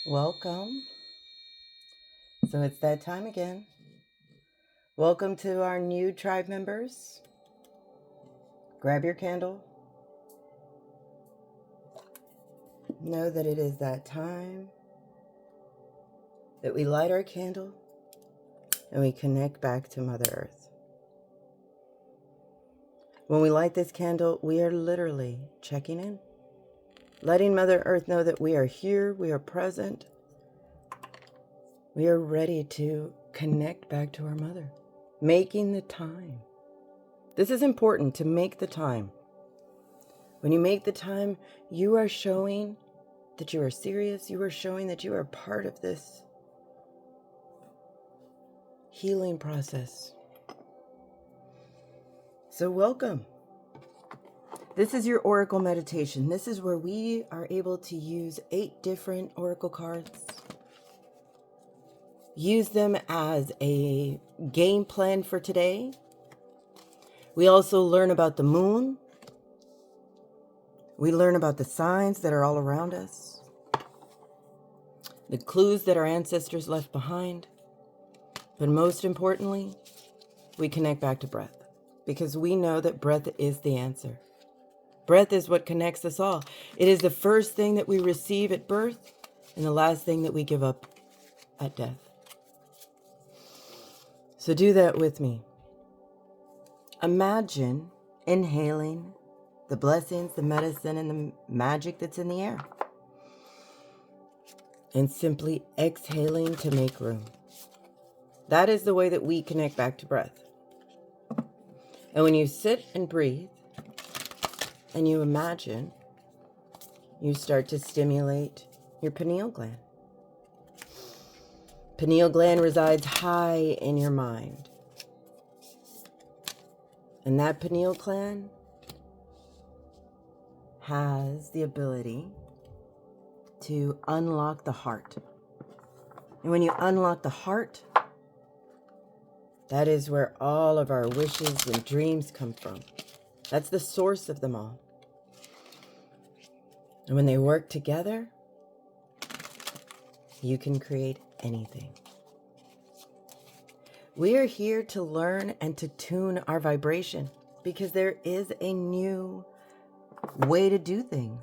Welcome. So it's that time again. Welcome to our new tribe members. Grab your candle. Know that it is that time that we light our candle and we connect back to Mother Earth. When we light this candle, we are literally checking in, letting Mother Earth know that we are here, we are present, we are ready to connect back to our mother, making the time. This is important, to make the time. When you make the time, you are showing that you are serious. You are showing that you are part of this healing process. So welcome. This is your Oracle meditation. This is where we are able to use 8 different Oracle cards. Use them as a game plan for today. We also learn about the moon. We learn about the signs that are all around us, the clues that our ancestors left behind. But most importantly, we connect back to breath, because we know that breath is the answer. Breath is what connects us all. It is the first thing that we receive at birth and the last thing that we give up at death. So do that with me. Imagine inhaling the blessings, the medicine, and the magic that's in the air, and simply exhaling to make room. That is the way that we connect back to breath. And when you sit and breathe and you imagine, you start to stimulate your pineal gland. Pineal gland resides high in your mind. And that pineal gland has the ability to unlock the heart. And when you unlock the heart, that is where all of our wishes and dreams come from. That's the source of them all. And when they work together, you can create anything. We are here to learn and to tune our vibration, because there is a new way to do things.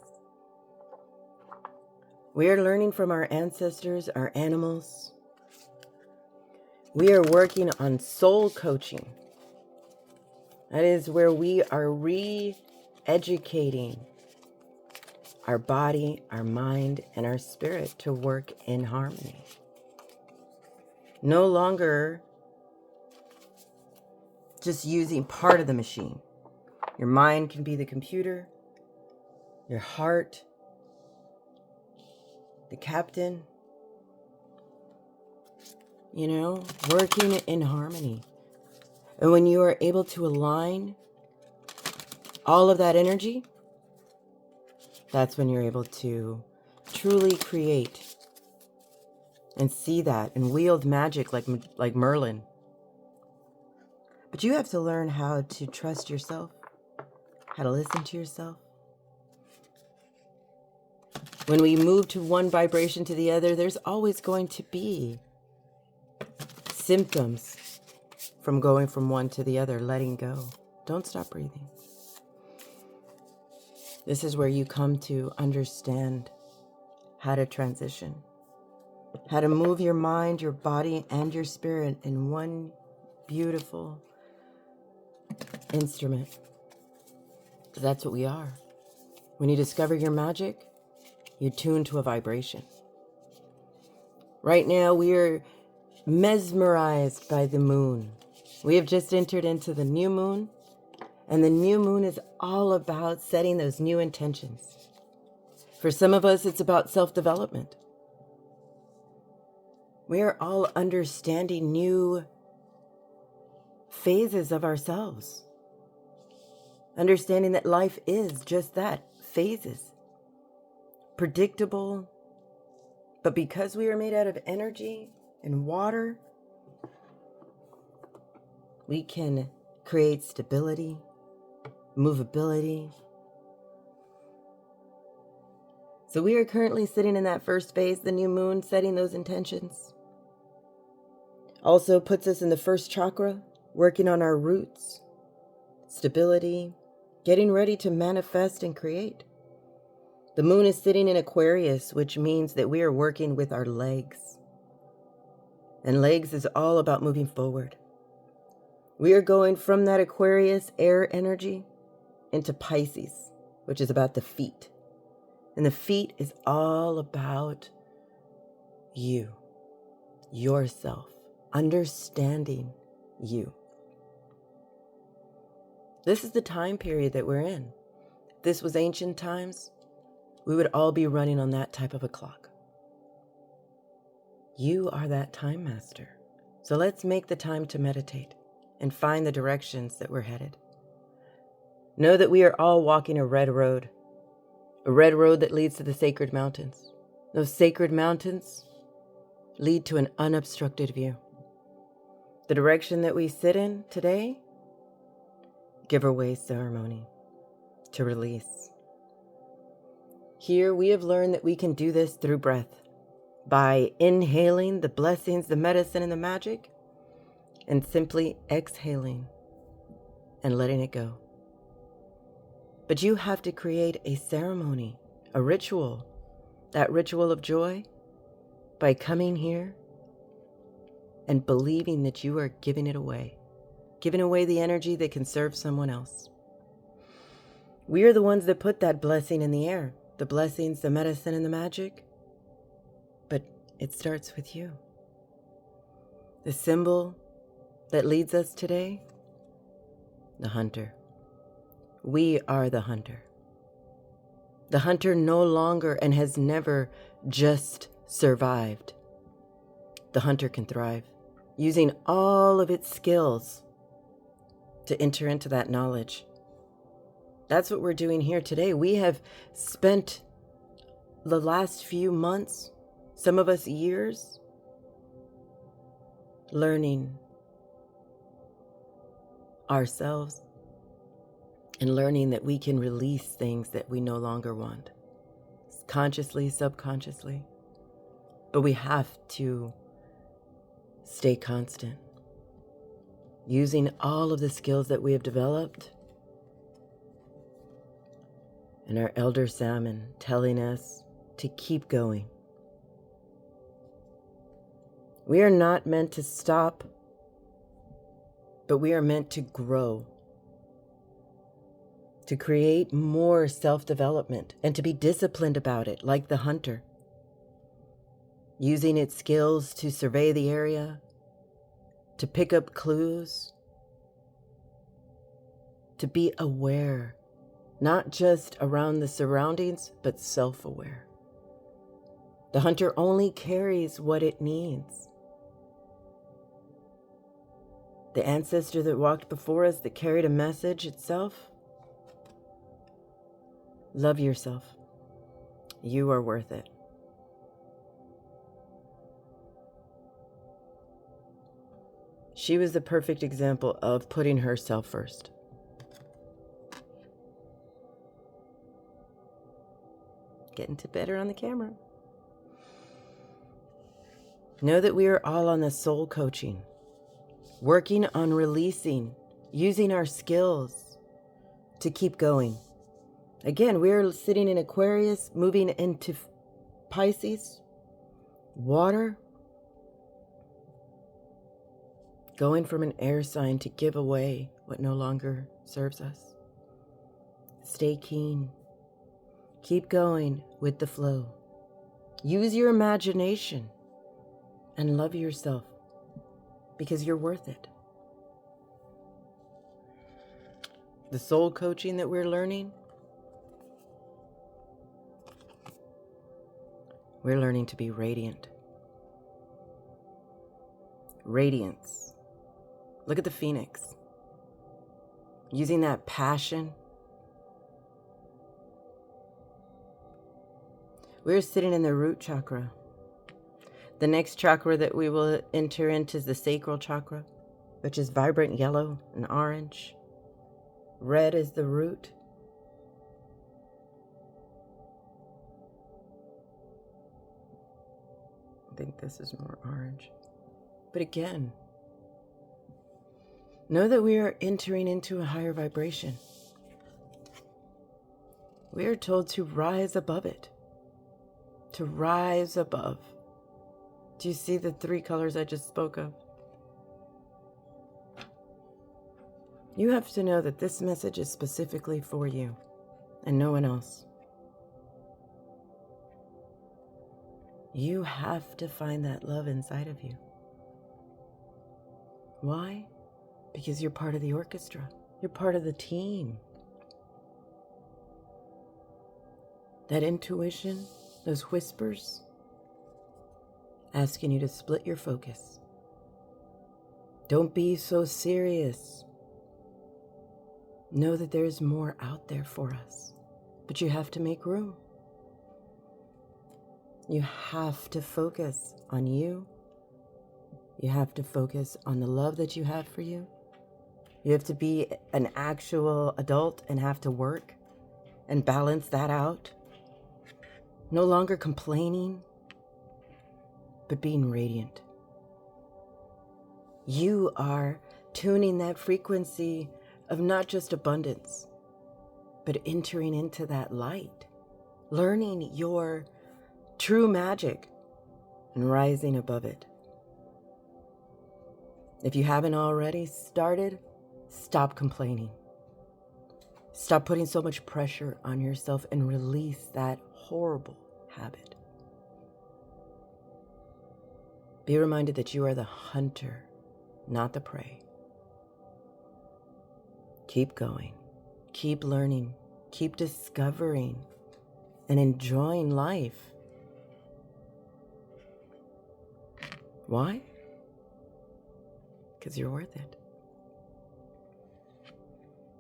We are learning from our ancestors, our animals. We are working on soul coaching. That is where we are re-educating our body, our mind, and our spirit to work in harmony. No longer just using part of the machine. Your mind can be the computer, your heart, the captain, working in harmony. And when you are able to align all of that energy, that's when you're able to truly create and see that and wield magic like Merlin. But you have to learn how to trust yourself, how to listen to yourself. When we move to one vibration to the other, there's always going to be symptoms from going from one to the other, letting go. Don't stop breathing. This is where you come to understand how to transition, how to move your mind, your body, and your spirit in one beautiful instrument. That's what we are. When you discover your magic, you tune to a vibration. Right now, we are mesmerized by the moon. We have just entered into the new moon, and the new moon is all about setting those new intentions. For some of us, it's about self-development. We are all understanding new phases of ourselves. Understanding that life is just that, phases. Predictable, but because we are made out of energy and water, we can create stability, movability. So we are currently sitting in that first phase, the new moon, setting those intentions. Also puts us in the first chakra, working on our roots, stability, getting ready to manifest and create. The moon is sitting in Aquarius, which means that we are working with our legs. And legs is all about moving forward. We are going from that Aquarius air energy into Pisces, which is about the feet. And the feet is all about you, yourself, understanding you. This is the time period that we're in. If this was ancient times, we would all be running on that type of a clock. You are that time master. So let's make the time to meditate and find the directions that we're headed. Know that we are all walking a red road that leads to the sacred mountains. Those sacred mountains lead to an unobstructed view. The direction that we sit in today, giveaway ceremony to release. Here we have learned that we can do this through breath, by inhaling the blessings, the medicine, and the magic, and simply exhaling and letting it go. But you have to create a ceremony, a ritual, that ritual of joy, by coming here and believing that you are giving it away, giving away the energy that can serve someone else. We are the ones that put that blessing in the air, the blessings, the medicine, and the magic. But it starts with you. The symbol that leads us today, the hunter. We are the hunter. The hunter no longer and has never just survived. The hunter can thrive, using all of its skills to enter into that knowledge. That's what we're doing here today. We have spent the last few months, some of us years, learning ourselves and learning that we can release things that we no longer want, consciously, subconsciously. But we have to stay constant, using all of the skills that we have developed, and our elder salmon telling us to keep going. We are not meant to stop, but we are meant to grow, to create more self-development, and to be disciplined about it, like the hunter, using its skills to survey the area, to pick up clues, to be aware, not just around the surroundings, but self-aware. The hunter only carries what it needs. The ancestor that walked before us, that carried a message itself, love yourself. You are worth it. She was the perfect example of putting herself first. Getting to better on the camera. Know that we are all on the soul coaching, working on releasing, using our skills to keep going. Again, we are sitting in Aquarius, moving into Pisces, water, going from an air sign to give away what no longer serves us. Stay keen. Keep going with the flow. Use your imagination and love yourself because you're worth it. The soul coaching that we're learning, we're learning to be radiant. Radiance. Look at the phoenix. Using that passion. We're sitting in the root chakra. The next chakra that we will enter into is the sacral chakra, which is vibrant yellow and orange. Red is the root. think this is more orange. But again, know that we are entering into a higher vibration. We are told to rise above it. To rise above. Do you see the 3 colors I just spoke of? You have to know that this message is specifically for you and no one else. You have to find that love inside of you. Why? Because you're part of the orchestra. You're part of the team. That intuition, those whispers, asking you to split your focus. Don't be so serious. Know that there's more out there for us, but you have to make room. You have to focus on you. You have to focus on the love that you have for you. You have to be an actual adult and have to work and balance that out. No longer complaining, but being radiant. You are tuning that frequency of not just abundance, but entering into that light, learning your true magic and rising above it. If you haven't already started, stop complaining. Stop putting so much pressure on yourself and release that horrible habit. Be reminded that you are the hunter, not the prey. Keep going, keep learning, keep discovering, and enjoying life. Why? Because you're worth it.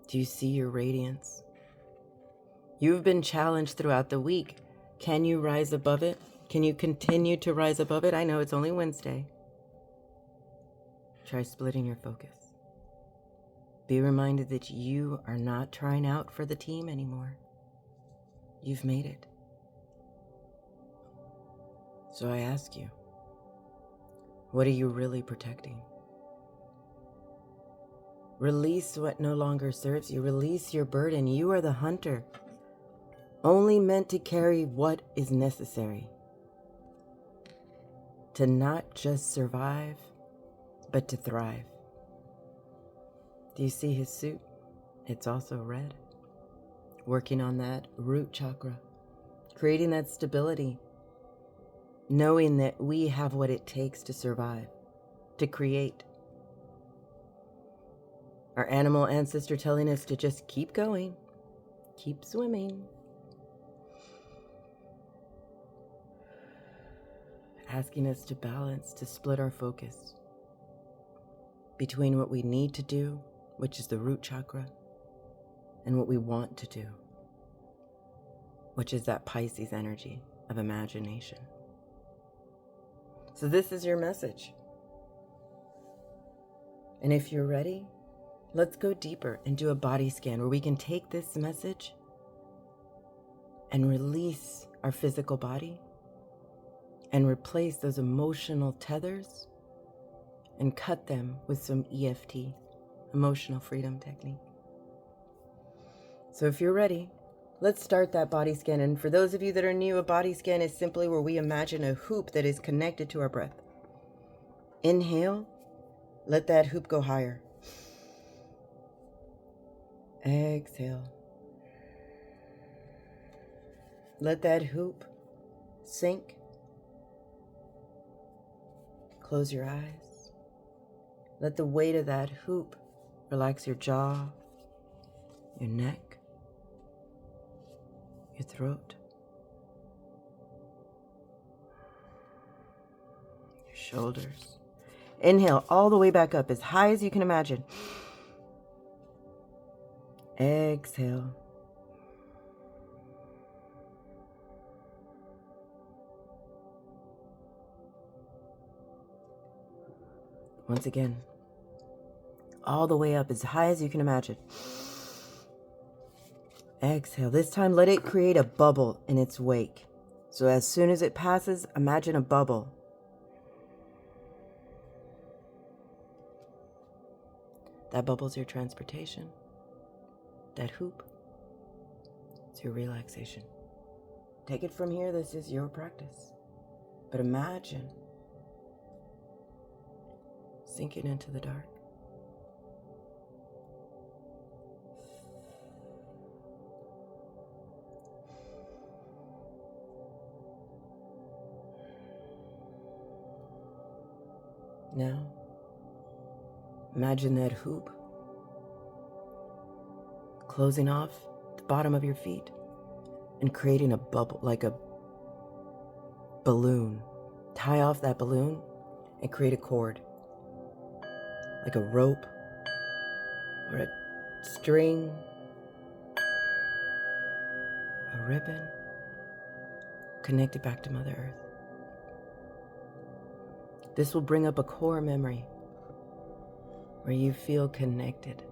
Do you see your radiance? You've been challenged throughout the week. Can you rise above it? Can you continue to rise above it? I know it's only Wednesday. Try splitting your focus. Be reminded that you are not trying out for the team anymore. You've made it. So I ask you, what are you really protecting? Release what no longer serves you. Release your burden. You are the hunter, only meant to carry what is necessary. To not just survive, but to thrive. Do you see his suit? It's also red. Working on that root chakra, creating that stability, knowing that we have what it takes to survive, to create. Our animal ancestor telling us to just keep going, keep swimming. Asking us to balance, to split our focus between what we need to do, which is the root chakra, and what we want to do, which is that Pisces energy of imagination. So this is your message. And if you're ready, let's go deeper and do a body scan where we can take this message and release our physical body and replace those emotional tethers and cut them with some EFT, emotional freedom technique. So if you're ready, let's start that body scan. And for those of you that are new, a body scan is simply where we imagine a hoop that is connected to our breath. Inhale, let that hoop go higher. Exhale. Let that hoop sink. Close your eyes. Let the weight of that hoop relax your jaw, your neck, your throat, your shoulders. Inhale all the way back up as high as you can imagine. Exhale. Once again, all the way up as high as you can imagine. Exhale. This time, let it create a bubble in its wake. So as soon as it passes, imagine a bubble. That bubble's your transportation. That hoop, it's your relaxation. Take it from here, this is your practice. But imagine sinking into the dark. Now, imagine that hoop closing off the bottom of your feet and creating a bubble, like a balloon. Tie off that balloon and create a cord, like a rope or a string, a ribbon. Connect it back to Mother Earth. This will bring up a core memory where you feel connected.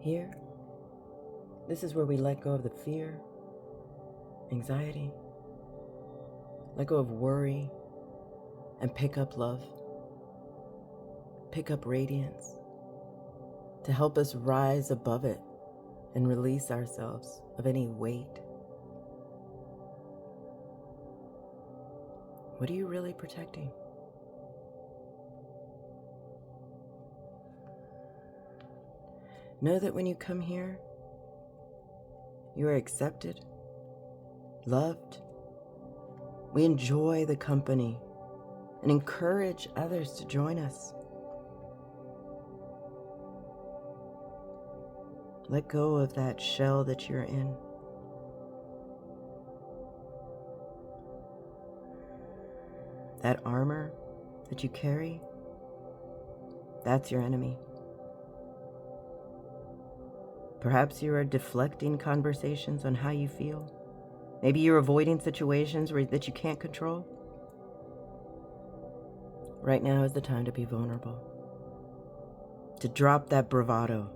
Here, this is where we let go of the fear, anxiety, let go of worry, and pick up love, pick up radiance to help us rise above it and release ourselves of any weight. What are you really protecting? Know that when you come here, you are accepted, loved. We enjoy the company and encourage others to join us. Let go of that shell that you're in. That armor that you carry, that's your enemy. Perhaps you are deflecting conversations on how you feel. Maybe you're avoiding situations that you can't control. Right now is the time to be vulnerable, to drop that bravado,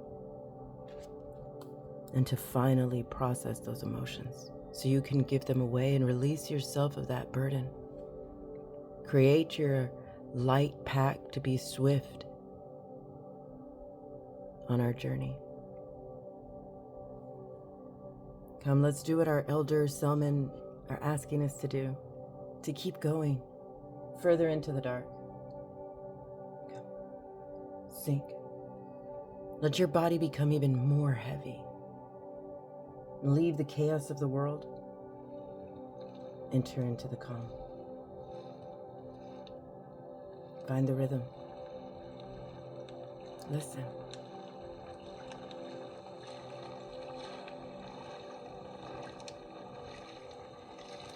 and to finally process those emotions so you can give them away and release yourself of that burden. Create your light pack to be swift on our journey. Come, let's do what our elder Selman are asking us to do, to keep going further into the dark. Come. Sink. Let your body become even more heavy. Leave the chaos of the world. Enter into the calm. Find the rhythm. Listen.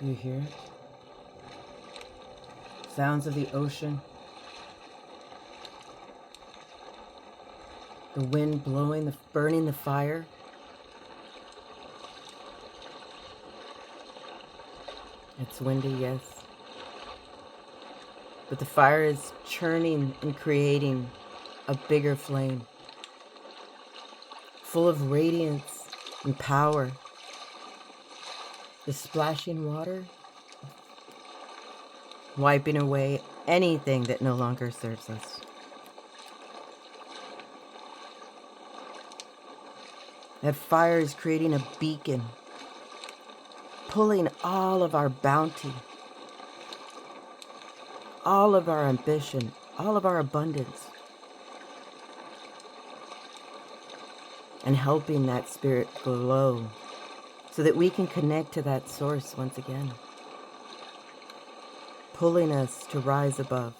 Do you hear it? Sounds of the ocean. The wind blowing, burning the fire. It's windy, yes. But the fire is churning and creating a bigger flame, full of radiance and power. The splashing water, wiping away anything that no longer serves us. That fire is creating a beacon, pulling all of our bounty, all of our ambition, all of our abundance, and helping that spirit glow so that we can connect to that source once again, pulling us to rise above.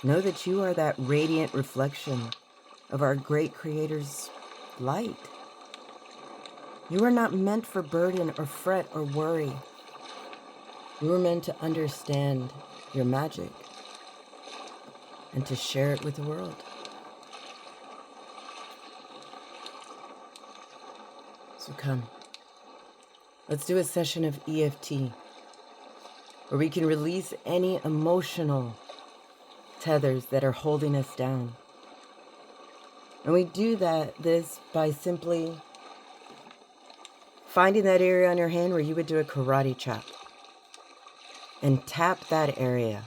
Know that you are that radiant reflection of our great Creator's light. You are not meant for burden or fret or worry. You are meant to understand your magic and to share it with the world. So come, let's do a session of EFT where we can release any emotional tethers that are holding us down. And we do this by simply finding that area on your hand where you would do a karate chop. and tap that area.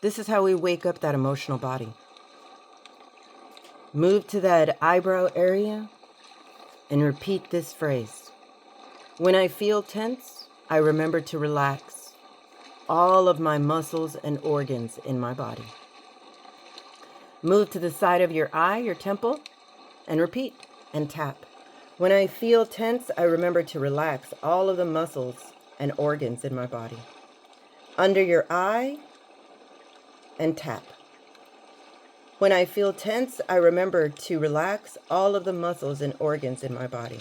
This is how we wake up that emotional body. Move to that eyebrow area and repeat this phrase. When I feel tense, I remember to relax all of my muscles and organs in my body. Move to the side of your eye, your temple, and repeat and tap. When I feel tense, I remember to relax all of the muscles and organs in my body. Under your eye, and tap. When I feel tense, I remember to relax all of the muscles and organs in my body.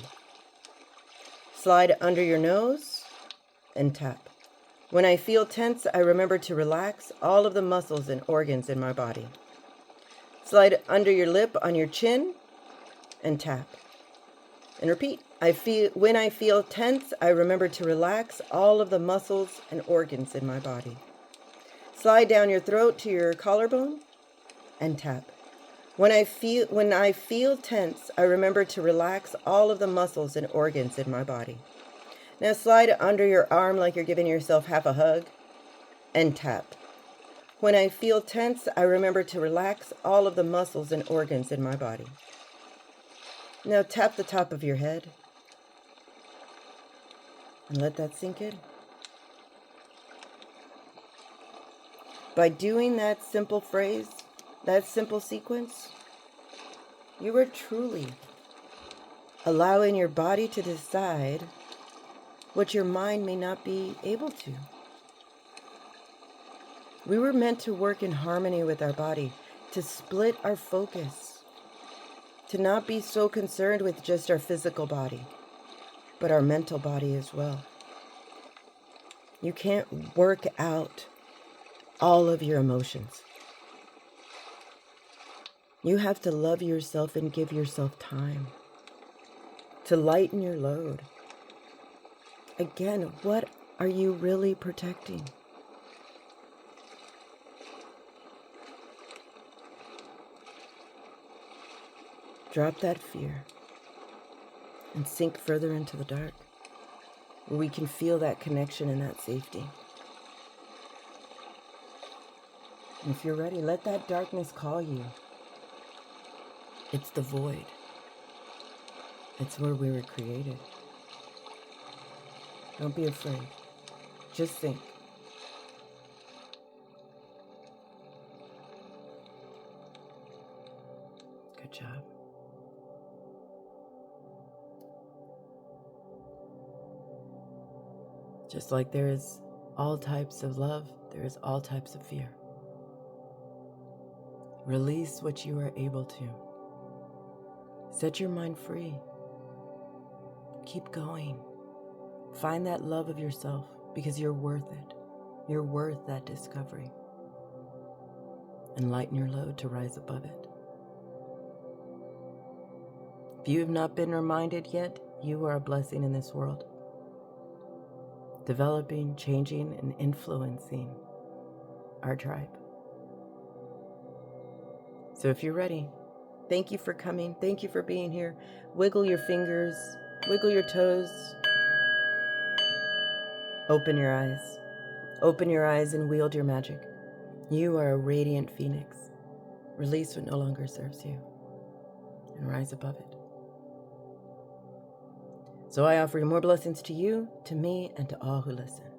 Slide under your nose and tap. When I feel tense, I remember to relax all of the muscles and organs in my body. Slide under your lip on your chin and tap. And repeat. When I feel tense, I remember to relax all of the muscles and organs in my body. Slide down your throat to your collarbone and tap. When I feel tense, I remember to relax all of the muscles and organs in my body. Now slide under your arm like you're giving yourself half a hug and tap. When I feel tense, I remember to relax all of the muscles and organs in my body. Now tap the top of your head and let that sink in. By doing that simple phrase, that simple sequence, you are truly allowing your body to decide what your mind may not be able to. We were meant to work in harmony with our body, to split our focus, to not be so concerned with just our physical body, but our mental body as well. You can't work out all of your emotions. You have to love yourself and give yourself time to lighten your load. Again, what are you really protecting? Drop that fear and sink further into the dark, where we can feel that connection and that safety. And if you're ready, let that darkness call you. It's the void. It's where we were created. Don't be afraid. Just think. Good job. Just like there is all types of love, there is all types of fear. Release what you are able to. Set your mind free. Keep going. Find that love of yourself because you're worth it. You're worth that discovery. And lighten your load to rise above it. If you have not been reminded yet, you are a blessing in this world. Developing, changing, and influencing our tribe. So if you're ready, thank you for coming. Thank you for being here. Wiggle your fingers, wiggle your toes. Open your eyes. Open your eyes and wield your magic. You are a radiant phoenix. Release what no longer serves you and rise above it. So I offer more blessings to you, to me, and to all who listen.